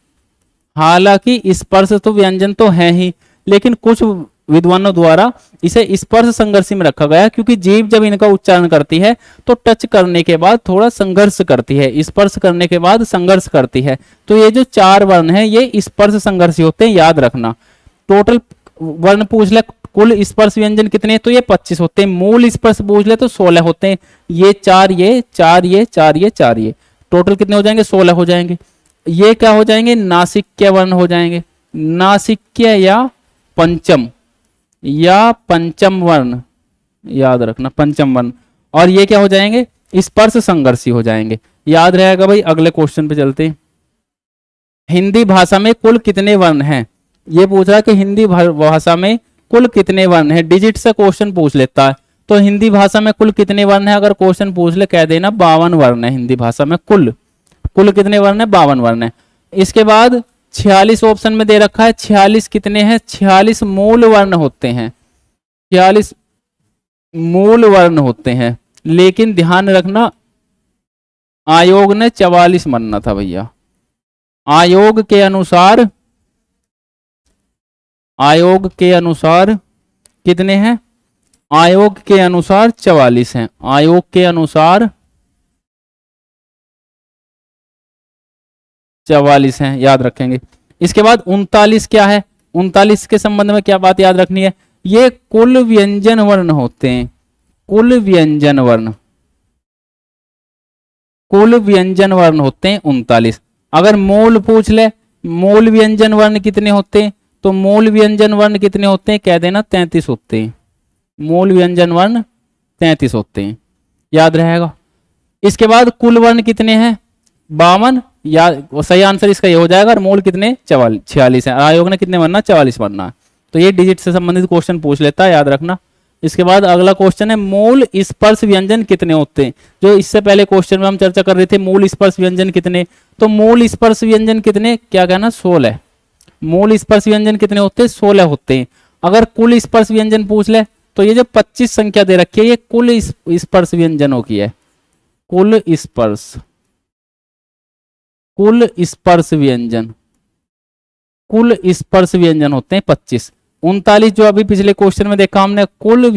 हालांकि स्पर्श तो व्यंजन तो है ही, लेकिन कुछ विद्वानों द्वारा इसे स्पर्श संघर्षी में रखा गया, क्योंकि जीभ जब इनका उच्चारण करती है तो टच करने के बाद थोड़ा संघर्ष करती है, स्पर्श करने के बाद संघर्ष करती है। तो ये जो 4 वर्ण हैं ये स्पर्श संघर्षी होते हैं, याद रखना। टोटल वर्ण पूछ ले कुल स्पर्श व्यंजन कितने, तो ये 25 होते हैं। मूल स्पर्श पूछ ले तो 16 होते हैं, ये 4 ये 4 ये 4 ये 4 ये, टोटल कितने हो जाएंगे, 16 हो जाएंगे। ये क्या हो जाएंगे, नासिक्य वर्ण हो जाएंगे, नासिक्य या पंचम वर्ण, याद रखना पंचम वर्ण। और ये क्या हो जाएंगे, स्पर्श संघर्षी हो जाएंगे, याद रहेगा भाई। अगले क्वेश्चन पे चलते हैं। हिंदी भाषा में कुल कितने वर्ण हैं, ये पूछ रहा है कि हिंदी भाषा में कुल कितने वर्ण हैं, डिजिट से क्वेश्चन पूछ लेता है। तो हिंदी भाषा में कुल कितने वर्ण है, अगर क्वेश्चन पूछ ले कह देना 52 वर्ण है हिंदी भाषा में। कुल कितने वर्ण है, 52 वर्ण है। इसके बाद 46 ऑप्शन में दे रखा है, 46 कितने हैं, 46 मूल वर्ण होते हैं, 46 मूल वर्ण होते हैं। लेकिन ध्यान रखना आयोग ने 44 मानना था भैया, आयोग के अनुसार कितने हैं, आयोग के अनुसार 44 हैं, आयोग के अनुसार 44 हैं, याद रखेंगे। इसके बाद 39 क्या है, 39 के संबंध में क्या बात याद रखनी है, ये कुल व्यंजन वर्ण होते हैं, कुल व्यंजन वर्ण होते हैं 39। अगर मूल पूछ ले, मूल व्यंजन वर्ण कितने होते हैं, तो मूल व्यंजन वर्ण कितने होते हैं, कह देना 33 होते हैं, मूल व्यंजन वर्ण 33 होते हैं, याद रहेगा। इसके बाद कुल वर्ण कितने हैं, 52, या सही आंसर इसका ये हो जाएगा। और मूल कितने 46 है, आयोग ने कितने बनना, 44 बनना है। तो ये डिजिट से संबंधित क्वेश्चन पूछ लेता है, याद रखना। इसके बाद अगला क्वेश्चन है मूल स्पर्श व्यंजन कितने होते हैं, जो इससे पहले क्वेश्चन में हम चर्चा कर रहे थे, मूल स्पर्श व्यंजन कितने। तो मूल स्पर्श व्यंजन कितने, क्या कहना 16, मूल स्पर्श व्यंजन कितने होते हैं? 16 होते हैं। अगर कुल स्पर्श व्यंजन पूछ ले तो ये जो 25 संख्या दे रखी है ये कुल स्पर्श व्यंजनों की है। कुल स्पर्श व्यंजन, कुल स्पर्श व्यंजन होते हैं 25। 39 जो अभी पिछले क्वेश्चन में देखा हमने कुल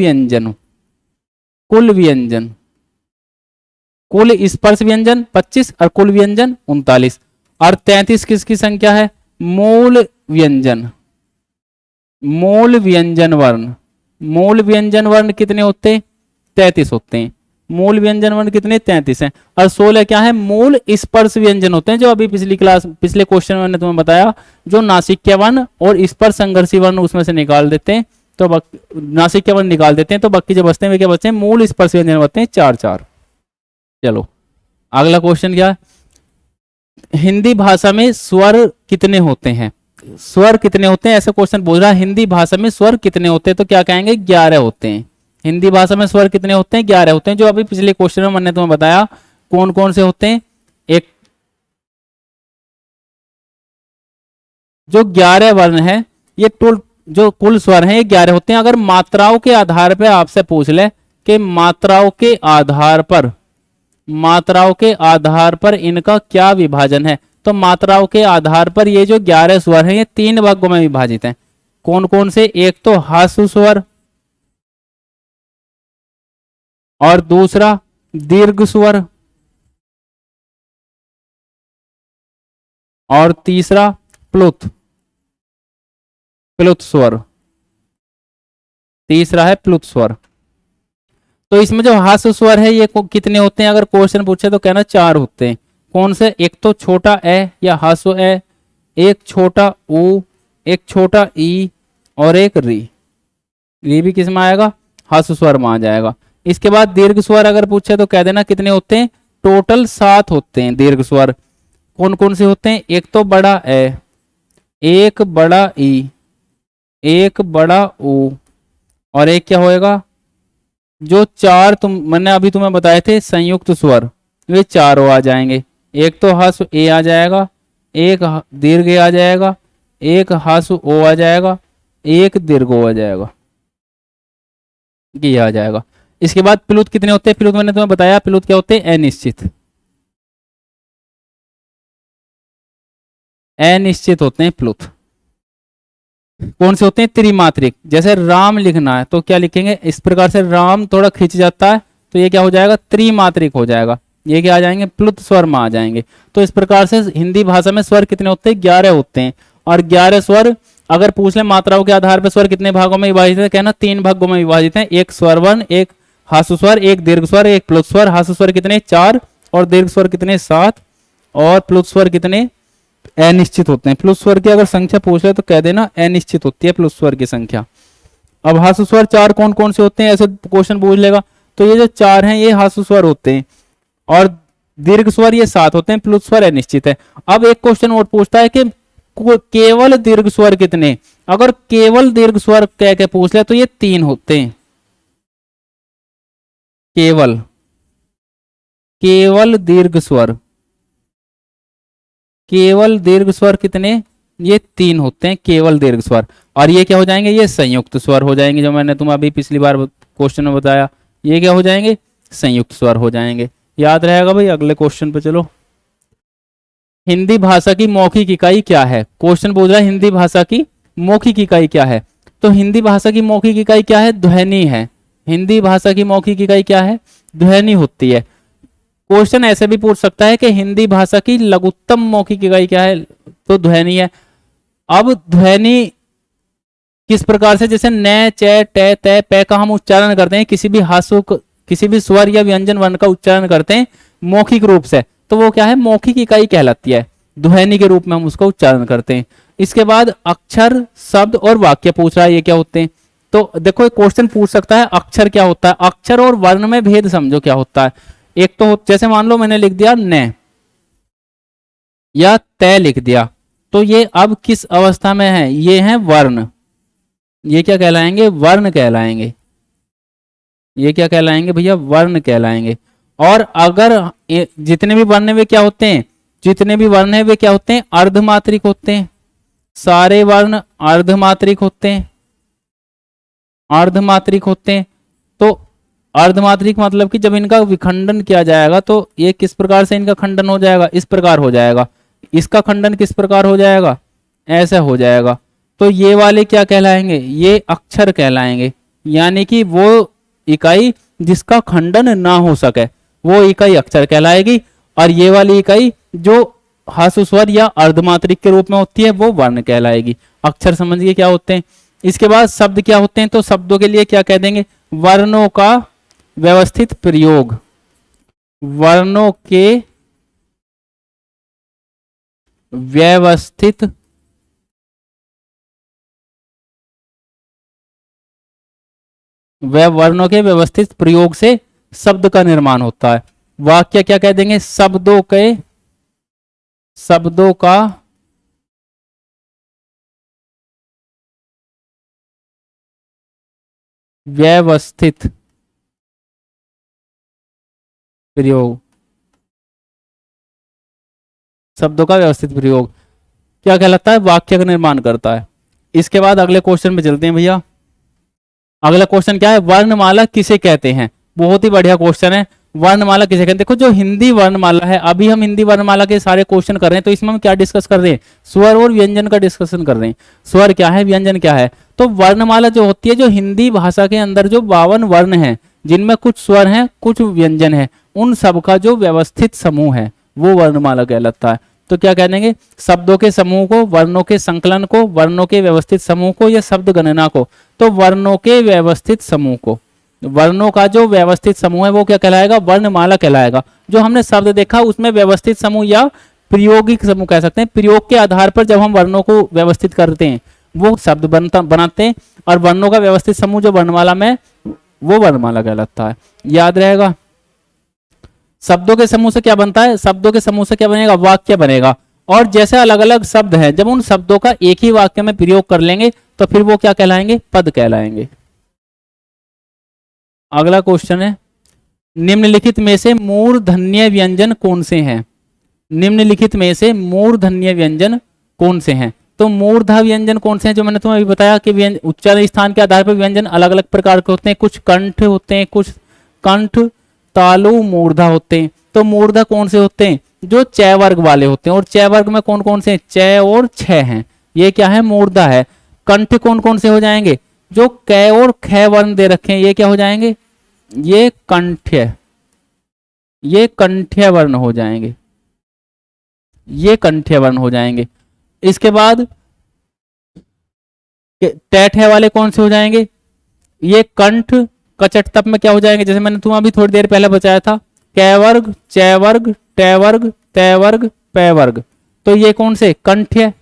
स्पर्श व्यंजन 25 और कुल व्यंजन 39। और 33 किसकी संख्या है? मूल व्यंजन वर्ण कितने होते हैं? 33 होते हैं। मूल व्यंजन वर्ण कितने? 33 हैं। और 16 क्या है? मूल स्पर्श व्यंजन होते हैं, जो अभी पिछले क्वेश्चन में मैंने तुम्हें बताया, जो नासिक्य वर्ण और स्पर्श संघर्षी वर्ण उसमें से निकाल देते हैं, तो नासिक्य वर्ण निकाल देते हैं, तो बाकी जो बचते हैं वे क्या बचते हैं? मूल स्पर्श व्यंजन बचते हैं 4। चलो अगला क्वेश्चन क्या है? हिंदी भाषा में स्वर कितने होते हैं? स्वर कितने होते हैं ऐसा क्वेश्चन बोल रहा है। हिंदी भाषा में स्वर कितने होते हैं? तो क्या कहेंगे? 11 होते हैं। हिंदी भाषा में स्वर कितने होते हैं? 11 होते हैं, जो अभी पिछले क्वेश्चन में मैंने तुम्हें बताया कौन कौन से होते हैं। एक जो 11 वर्ण है, ये जो कुल स्वर हैं ये 11 होते हैं। अगर मात्राओं के आधार पर आपसे पूछ ले कि मात्राओं के आधार पर इनका क्या विभाजन है, तो मात्राओं के आधार पर ये जो 11 स्वर हैं ये 3 भागों में विभाजित हैं। कौन कौन से? एक तो ह्रस्व स्वर, और दूसरा दीर्घ स्वर, और तीसरा प्लुत स्वर। तीसरा है प्लुत स्वर। तो इसमें जो ह्रस्व स्वर है ये कितने होते हैं? अगर क्वेश्चन पूछे तो कहना 4 होते हैं। कौन से? एक तो छोटा ए या ह्रस्व ए, एक छोटा ऊ, एक छोटा ई, और एक री। री भी किस में आएगा? ह्रस्व स्वर में आ जाएगा। इसके बाद दीर्घ स्वर अगर पूछे तो कह देना कितने होते हैं? टोटल 7 होते हैं दीर्घ स्वर। कौन कौन से होते हैं? एक तो बड़ा ए, एक बड़ा ई, एक बड़ा ऊ, और एक क्या होएगा? जो 4 मैंने अभी तुम्हें बताए थे संयुक्त स्वर, वे 4 आ जाएंगे। एक तो ह्रस्व ए आ जाएगा, एक दीर्घ ए आ जाएगा, एक ह्रस्व ओ आ जाएगा, एक दीर्घ ओ आ जाएगा, ये आ जाएगा। इसके बाद प्लुत कितने होते हैं? प्लुत मैंने तुम्हें बताया, प्लुत क्या होते हैं? अनिश्चित होते हैं प्लुत। कौन से होते हैं? त्रिमात्रिक। जैसे राम लिखना है तो क्या लिखेंगे? इस प्रकार से राम थोड़ा खिंच जाता है तो ये क्या हो जाएगा? त्रिमात्रिक हो जाएगा। ये क्या आ जाएंगे? प्लुत स्वर में आ जाएंगे। तो इस प्रकार से हिंदी भाषा में स्वर कितने होते हैं? 11 होते हैं। और 11 स्वर अगर पूछ ले मात्राओं के आधार पर स्वर कितने भागों में विभाजित है, कहना 3 भागों में विभाजित है। एक स्वर वर्ण, एक ह्रस्व स्वर, एक दीर्घ स्वर, एक प्लुत स्वर। ह्रस्व स्वर कितने? 4, और दीर्घ स्वर कितने? 7, और प्लुत स्वर कितने? अनिश्चित होते हैं। प्लुत स्वर की अगर संख्या पूछ ले तो कह देना अनिश्चित होती है प्लुत स्वर की संख्या। अब ह्रस्व स्वर 4 कौन कौन से होते हैं ऐसे क्वेश्चन पूछ लेगा, तो ये जो 4 हैं ये ह्रस्व स्वर होते हैं, और दीर्घ स्वर ये 7 होते हैं। प्लुत स्वर अनिश्चित है। अब एक क्वेश्चन और पूछता है कि केवल दीर्घ स्वर कितने? अगर केवल दीर्घ स्वर कह के पूछ ले तो ये 3 होते हैं। केवल दीर्घ स्वर कितने? ये 3 होते हैं केवल दीर्घ स्वर। और ये क्या हो जाएंगे? ये संयुक्त स्वर हो जाएंगे, जो मैंने तुम्हें अभी पिछली बार क्वेश्चन में बताया। ये क्या हो जाएंगे? संयुक्त स्वर हो जाएंगे। याद रहेगा भाई। अगले क्वेश्चन पे चलो। हिंदी भाषा की मौखिक इकाई क्या है? क्वेश्चन बोल रहा है हिंदी भाषा की मौखिक इकाई क्या है? तो हिंदी भाषा की मौखिक इकाई क्या है? ध्वनि है। हिंदी भाषा की मौखिक इकाई क्या है? ध्वनि होती है। क्वेश्चन ऐसे भी पूछ सकता है कि हिंदी भाषा की लघुत्तम मौखिक इकाई क्या है? तो ध्वनि है। अब ध्वनि किस प्रकार से? जैसे न, च, ट, त, प का हम उच्चारण करते हैं, किसी भी स्वर या व्यंजन वर्ण का उच्चारण करते हैं मौखिक रूप से, तो वो क्या है? मौखिक इकाई कहलाती है। ध्वनि के रूप में हम उसका उच्चारण करते हैं। इसके बाद अक्षर, शब्द और वाक्य पूछ रहा है, ये क्या होते हैं? तो देखो एक क्वेश्चन पूछ सकता है अक्षर क्या होता है। अक्षर और वर्ण में भेद समझो क्या होता है। एक तो जैसे मान लो मैंने लिख दिया न या तय लिख दिया, तो ये अब किस अवस्था में है? ये है वर्ण। ये क्या कहलाएंगे? वर्ण कहलाएंगे। ये क्या कहलाएंगे भैया? वर्ण कहलाएंगे। और अगर जितने भी वर्ण वे क्या होते हैं? जितने भी वर्ण है वे क्या होते हैं? अर्धमात्रिक होते हैं। सारे वर्ण अर्धमात्रिक होते हैं, अर्धमात्रिक होते हैं। तो अर्धमात्रिक मतलब कि जब इनका विखंडन किया जाएगा तो ये किस प्रकार से इनका खंडन हो जाएगा, इस प्रकार हो जाएगा। इसका खंडन किस प्रकार हो जाएगा, ऐसा हो जाएगा। तो ये वाले क्या कहलाएंगे, ये अक्षर कहलाएंगे, यानी कि वो इकाई जिसका खंडन ना हो सके वो इकाई अक्षर कहलाएगी, और ये वाली इकाई जो ह्रस्व स्वर या अर्धमात्रिक के रूप में होती है वो वर्ण कहलाएगी। अक्षर समझिए क्या होते हैं। इसके बाद शब्द क्या होते हैं, तो शब्दों के लिए क्या कह देंगे, वर्णों का व्यवस्थित प्रयोग, वर्णों के व्यवस्थित वर्णों के व्यवस्थित प्रयोग से शब्द का निर्माण होता है। वाक्य क्या कह देंगे, शब्दों का व्यवस्थित प्रयोग, शब्दों का व्यवस्थित प्रयोग क्या कहलाता है, वाक्य का निर्माण करता है। इसके बाद अगले क्वेश्चन पे चलते हैं भैया। अगला क्वेश्चन क्या है, वर्णमाला किसे कहते हैं। बहुत ही बढ़िया क्वेश्चन है, वर्णमाला किसे कहते हैं। देखो जो हिंदी वर्णमाला है, अभी हम हिंदी वर्णमाला के सारे क्वेश्चन कर रहे हैं, तो इसमें हम क्या डिस्कस कर रहे हैं, स्वर और व्यंजन का डिस्कशन कर रहे हैं। स्वर क्या है, व्यंजन क्या है। तो वर्णमाला जो होती है, जो हिंदी भाषा के अंदर जो 52 वर्ण हैं, जिनमें कुछ स्वर हैं कुछ व्यंजन है, उन सब का जो व्यवस्थित समूह है वो वर्णमाला कहलाता है। तो क्या कह देंगे, शब्दों के समूह को, वर्णों के संकलन को, वर्णों के व्यवस्थित समूह को या शब्द गणना को। तो वर्णों के व्यवस्थित समूह को, वर्णों का जो व्यवस्थित समूह है वो क्या कहलाएगा, वर्णमाला कहलाएगा। जो हमने शब्द देखा उसमें व्यवस्थित समूह या प्रयोगिक समूह कह सकते हैं। प्रयोग के आधार पर जब हम वर्णों को व्यवस्थित करते हैं वो शब्द बनाते हैं, और वर्णों का व्यवस्थित समूह जो वर्णमाला में, वो वर्णमाला कहलाता है। याद रहेगा। शब्दों के समूह से क्या बनता है, शब्दों के समूह से क्या बनेगा, वाक्य बनेगा। और जैसे अलग अलग शब्द हैं, जब उन शब्दों का एक ही वाक्य में प्रयोग कर लेंगे तो फिर वो क्या कहलाएंगे, पद कहलाएंगे। अगला क्वेश्चन है, निम्नलिखित में से मूर्धन्य व्यंजन कौन से हैं। निम्नलिखित में से मूर्धन्य व्यंजन कौन से हैं। तो मूर्धा व्यंजन कौन से हैं, जो मैंने तुम्हें अभी बताया कि उच्चारण स्थान के आधार पर व्यंजन अलग अलग प्रकार के होते हैं। कुछ कंठ होते हैं, कुछ कंठ तालु मूर्धा होते हैं। तो मूर्धा कौन से होते हैं, जो च वर्ग वाले होते हैं। और च वर्ग में कौन कौन से, च और छ हैं, ये क्या है, मूर्धा है। कंठ कौन कौन से हो जाएंगे, जो क और ख वर्ण दे रखे हैं, ये क्या हो जाएंगे, ये कंठ्य, ये कंठ्य वर्ण हो जाएंगे, ये कंठ्य वर्ण हो जाएंगे। इसके बाद टैठे वाले कौन से हो जाएंगे, ये कंठ कचट तप में क्या हो जाएंगे, जैसे मैंने तुम्हें अभी थोड़ी देर पहले बताया था, क वर्ग, च वर्ग, ट वर्ग, त वर्ग, प वर्ग। तो ये कौन से, कंठ्य,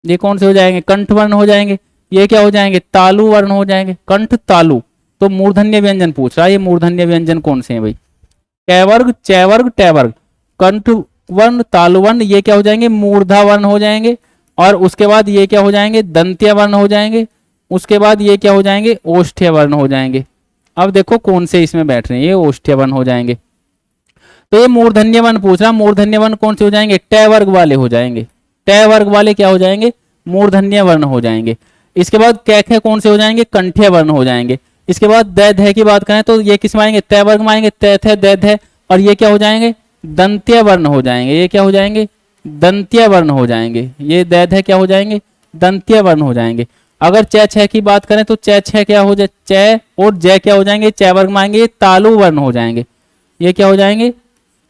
ये कौन से हो जाएंगे, कंठ वर्ण हो जाएंगे। ये क्या हो जाएंगे, तालु वर्ण हो जाएंगे, कंठ तालु। तो मूर्धन्य व्यंजन पूछ रहा है, ये मूर्धन्य व्यंजन कौन से हैं भाई, क वर्ग, च वर्ग, ट वर्ग, कंठ वर्ण, तालु वर्ण, ये क्या हो जाएंगे, मूर्धा वर्ण हो जाएंगे। और उसके बाद ये क्या हो जाएंगे, दंत्य वर्ण हो जाएंगे। उसके बाद ये क्या हो जाएंगे, ओष्ठ्य वर्ण हो जाएंगे। अब देखो कौन से इसमें बैठ रहे हैं, ये ओष्ठ्य वर्ण हो जाएंगे। तो ये मूर्धन्य वर्ण पूछ रहा, मूर्धन्य वर्ण कौन से हो जाएंगे, ट वर्ग वाले हो जाएंगे। ट वर्ग वाले क्या हो जाएंगे, मूर्धन्य वर्ण हो जाएंगे। इसके बाद क कौन से हो जाएंगे, कंठ्य वर्ण हो जाएंगे। इसके बाद द ध की बात करें तो ये किस में आएंगे, त वर्ग में आएंगे, त थ द ध। और ये क्या हो जाएंगे, दंत्य वर्ण हो जाएंगे। ये क्या हो जाएंगे, दंत्य वर्ण हो जाएंगे। ये द ध क्या हो जाएंगे, दंत्य वर्ण हो जाएंगे। अगर च छ की बात करें तो च छ क्या हो जाए, च और ज क्या हो जाएंगे, च वर्ग में आएंगे, ये तालु वर्ण हो जाएंगे। ये क्या हो जाएंगे,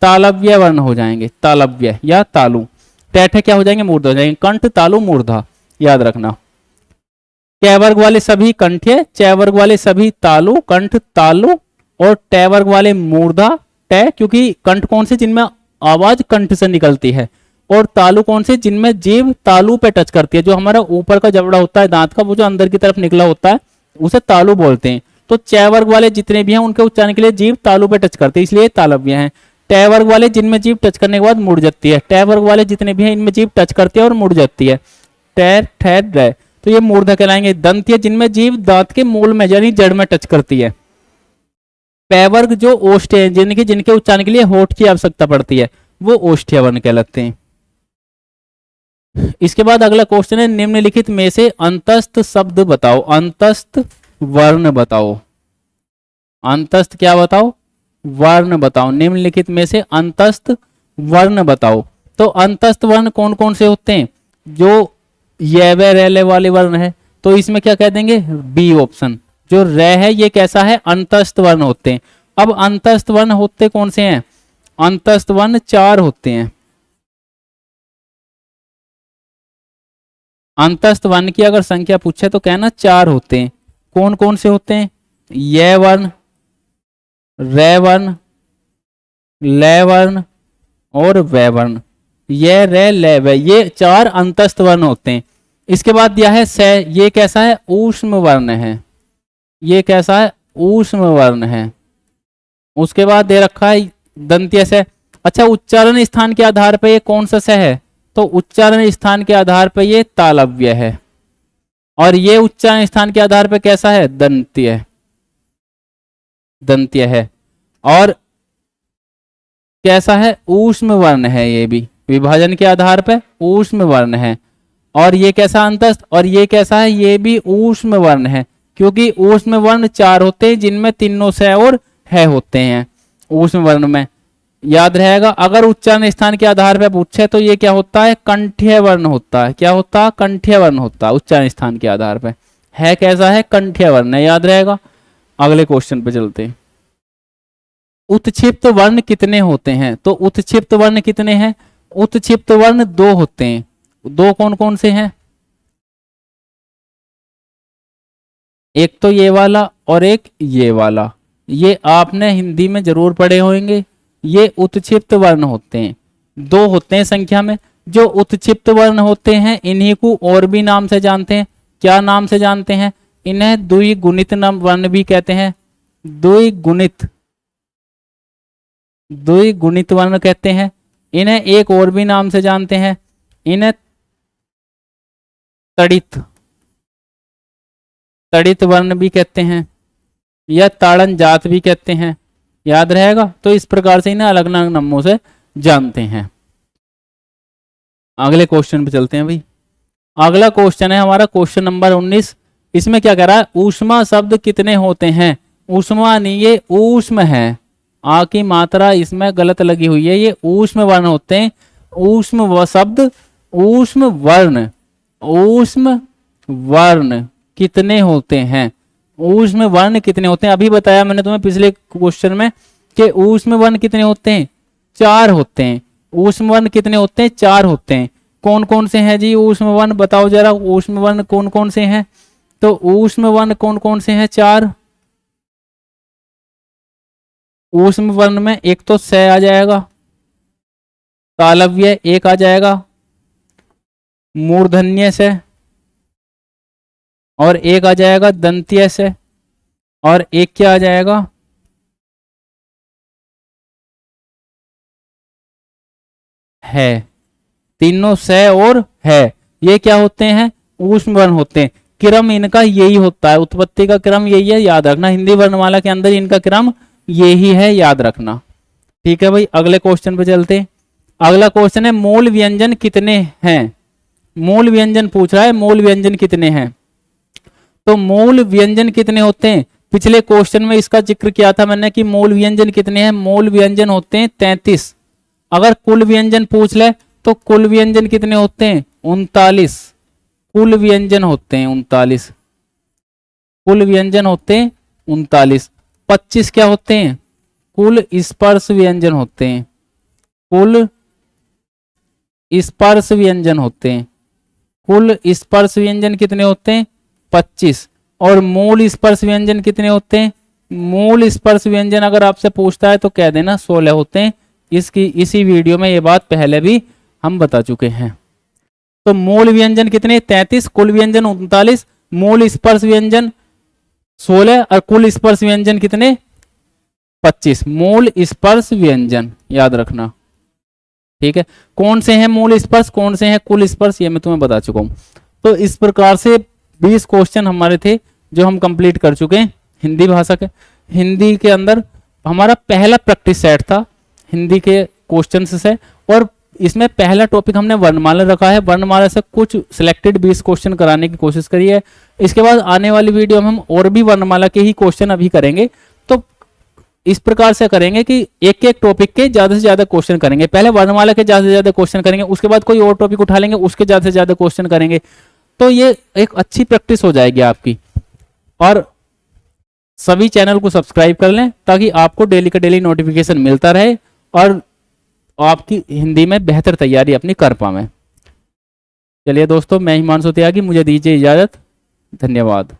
तालव्य वर्ण हो जाएंगे, तालव्य या तालु। टैठ क्या हो जाएंगे, मूर्धा हो जाएंगे, कंठ तालु मूर्धा, याद रखना। क वर्ग वाले सभी कंठ्य, च वर्ग वाले सभी तालु, कंठ तालु, और ट वर्ग वाले मूर्धा ट, क्योंकि कंठ कौन से, जिनमें आवाज कंठ से निकलती है, और तालु कौन से, जिनमें जीभ तालु पे टच करती है। जो हमारा ऊपर का जबड़ा होता है दांत का, वो जो अंदर की तरफ निकला होता है उसे तालु बोलते हैं। तो च वर्ग वाले जितने भी हैं उनके उच्चारण के लिए जीभ तालु पे टच करती है, इसलिए तालव्य हैं। ट वर्ग वाले जिनमें जीभ टच करने के बाद मुड़ जाती है, ट वर्ग वाले जितने भी हैं इनमें जीभ टच करती है और मुड़ जाती है, ट ठ ड। तो ये मूर्धा कहलाएंगे। दंत्य जिनमें जीभ दांत के मूल में यानी जड़ में टच करती है। प वर्ग जो ओष्ठ्य हैं, जिनके उच्चारण के लिए होठ की आवश्यकता पड़ती है, वो ओष्ठ्य वर्ण कहलाते हैं। इसके बाद अगला क्वेश्चन है, निम्नलिखित में से अंतस्थ शब्द बताओ, अंतस्थ वर्ण बताओ, अंतस्थ क्या बताओ, वर्ण बताओ, निम्नलिखित में से अंतस्थ वर्ण बताओ। तो अंतस्थ वर्ण कौन कौन से होते हैं, जो ये वे रेले वाले वर्ण है, तो इसमें क्या कह देंगे, बी ऑप्शन। जो रे है ये कैसा है, अंतस्थ वर्ण होते हैं। अब अंतस्थ वर्ण होते कौन से हैं, अंतस्थ वर्ण 4 होते हैं। अंतस्थ वर्ण की अगर संख्या पूछे तो कहना 4 होते हैं। कौन कौन से होते हैं, ये वर्ण, रे वर्ण, ले वर्ण और वे वर्ण। ये रे ले वे, ये 4 अंतस्थ वर्ण होते हैं। इसके बाद दिया है से, ये कैसा है, ऊष्म वर्ण है, ये कैसा है, ऊष्म वर्ण है। उसके बाद दे रखा है दंत्य से। अच्छा, उच्चारण स्थान के आधार पर ये कौन सा से है, तो उच्चारण स्थान के आधार पर ये तालव्य है, और ये उच्चारण स्थान के आधार पर कैसा है, दंत्य, दंत्य है। और कैसा है, ऊष्म वर्ण है, ये भी विभाजन के आधार पर ऊष्म वर्ण है। और ये कैसा, अंतस्थ, और ये कैसा है, ये भी ऊष्म वर्ण है, क्योंकि ऊष्म वर्ण 4 होते हैं जिनमें तीनों से और है होते हैं ऊष्म वर्ण में। याद रहेगा, अगर उच्चारण स्थान के आधार पर पूछे तो ये क्या होता है, कंठ्य वर्ण होता है। क्या होता है, कंठ्य वर्ण होता है उच्चारण स्थान के आधार पर। है कैसा है, कंठ्य वर्ण है, याद रहेगा। अगले क्वेश्चन पे चलते हैं। उत्क्षिप्त वर्ण कितने होते हैं, तो उत्क्षिप्त वर्ण कितने हैं, उत्क्षिप्त वर्ण 2 होते हैं। 2 कौन कौन से हैं, एक तो ये वाला और एक ये वाला। ये आपने हिंदी में जरूर पढ़े होंगे। ये उत्क्षिप्त वर्ण होते हैं, 2 होते हैं संख्या में। जो उत्क्षिप्त वर्ण होते हैं इन्हीं को और भी नाम से जानते हैं। क्या नाम से जानते हैं, इन्हें द्विगुणित नाम वर्ण भी कहते हैं। द्विगुणित, द्विगुणित वर्ण कहते हैं। इन्हें एक और भी नाम से जानते हैं, इन्हें तड़ित, तड़ित वर्ण भी कहते हैं, या ताड़न जात भी कहते हैं। याद रहेगा, तो इस प्रकार से इन्हें अलग अलग नामों से जानते हैं। अगले क्वेश्चन पे चलते हैं भाई। अगला क्वेश्चन है हमारा क्वेश्चन नंबर 19। इसमें क्या कह रहा है, ऊष्मा शब्द कितने होते हैं। ऊष्मा नहीं, ये ऊष्म है, आ की मात्रा इसमें गलत लगी हुई है, ये ऊष्म वर्ण होते हैं। ऊष्म शब्द, ऊष्म वर्ण, ऊष्म वर्ण कितने होते हैं, ऊष्म वर्ण कितने होते हैं। अभी बताया मैंने तुम्हें पिछले क्वेश्चन में कि ऊष्म वर्ण कितने होते हैं, 4 होते हैं। ऊष्म वर्ण कितने होते हैं, 4 होते हैं। कौन कौन से हैं जी ऊष्म वर्ण, बताओ जरा, ऊष्म वर्ण कौन कौन से हैं। तो ऊष्म वर्ण कौन कौन से हैं, 4। ऊष्म वर्ण में एक तो से आ जाएगा, तालव्य एक आ जाएगा, मूर्धन्य से, और एक आ जाएगा दंत्य से, और एक क्या आ जाएगा, है। तीनों से और है, ये क्या होते हैं, ऊष्म वर्ण होते हैं। क्रम इनका यही होता है, उत्पत्ति का क्रम यही है, याद रखना। हिंदी वर्णमाला के अंदर इनका क्रम यही है, याद रखना। ठीक है भाई, अगले क्वेश्चन पे चलते। अगला क्वेश्चन है, मूल व्यंजन कितने हैं। मूल व्यंजन पूछ रहा है, मूल व्यंजन कितने हैं। तो मूल व्यंजन कितने होते हैं, पिछले क्वेश्चन में इसका जिक्र किया था मैंने कि मूल व्यंजन कितने हैं। मूल व्यंजन होते हैं 33। अगर कुल व्यंजन पूछ ले तो कुल व्यंजन कितने होते हैं, 39। कुल व्यंजन होते हैं 39, कुल व्यंजन होते हैं 39। 25 क्या होते हैं, कुल स्पर्श व्यंजन होते हैं। कुल स्पर्श व्यंजन होते हैं। कुल स्पर्श व्यंजन कितने होते हैं, 25। और मूल स्पर्श व्यंजन कितने होते हैं, मूल स्पर्श व्यंजन अगर आपसे पूछता है तो कह देना 16 होते हैं। इसी वीडियो में ये बात पहले भी हम बता चुके हैं। तो मूल व्यंजन कितने, 33, कुल व्यंजन 39, मूल स्पर्श व्यंजन 16 और कुल स्पर्श व्यंजन कितने, 25। मूल स्पर्श व्यंजन याद रखना। ठीक है, कौन से हैं मूल स्पर्श, कौन से हैं कुल स्पर्श, ये मैं तुम्हें बता चुका हूं। तो इस प्रकार से 20 क्वेश्चन हमारे थे जो हम कंप्लीट कर चुके हैं हिंदी भाषा के। हिंदी के अंदर हमारा पहला प्रैक्टिस सेट था हिंदी के क्वेश्चन से, और इसमें पहला टॉपिक हमने वर्णमाला रखा है, वर्णमाला से कुछ सिलेक्टेड 20 क्वेश्चन कराने की कोशिश करी है। इसके बाद आने वाली वीडियो में हम और भी वर्णमाला के ही क्वेश्चन अभी करेंगे। तो इस प्रकार से करेंगे कि एक एक टॉपिक के ज्यादा से ज्यादा क्वेश्चन करेंगे, पहले वर्णमाला के ज्यादा से ज्यादा क्वेश्चन करेंगे, उसके बाद कोई और टॉपिक उठा लेंगे, उसके ज्यादा से ज्यादा क्वेश्चन करेंगे। तो ये एक अच्छी प्रैक्टिस हो जाएगी आपकी। और सभी चैनल को सब्सक्राइब कर लें ताकि आपको डेली का डेली नोटिफिकेशन मिलता रहे और आपकी हिंदी में बेहतर तैयारी अपनी कर पाएं। चलिए दोस्तों, मैं हिमांशु त्यागी, मुझे दीजिए इजाजत। धन्यवाद।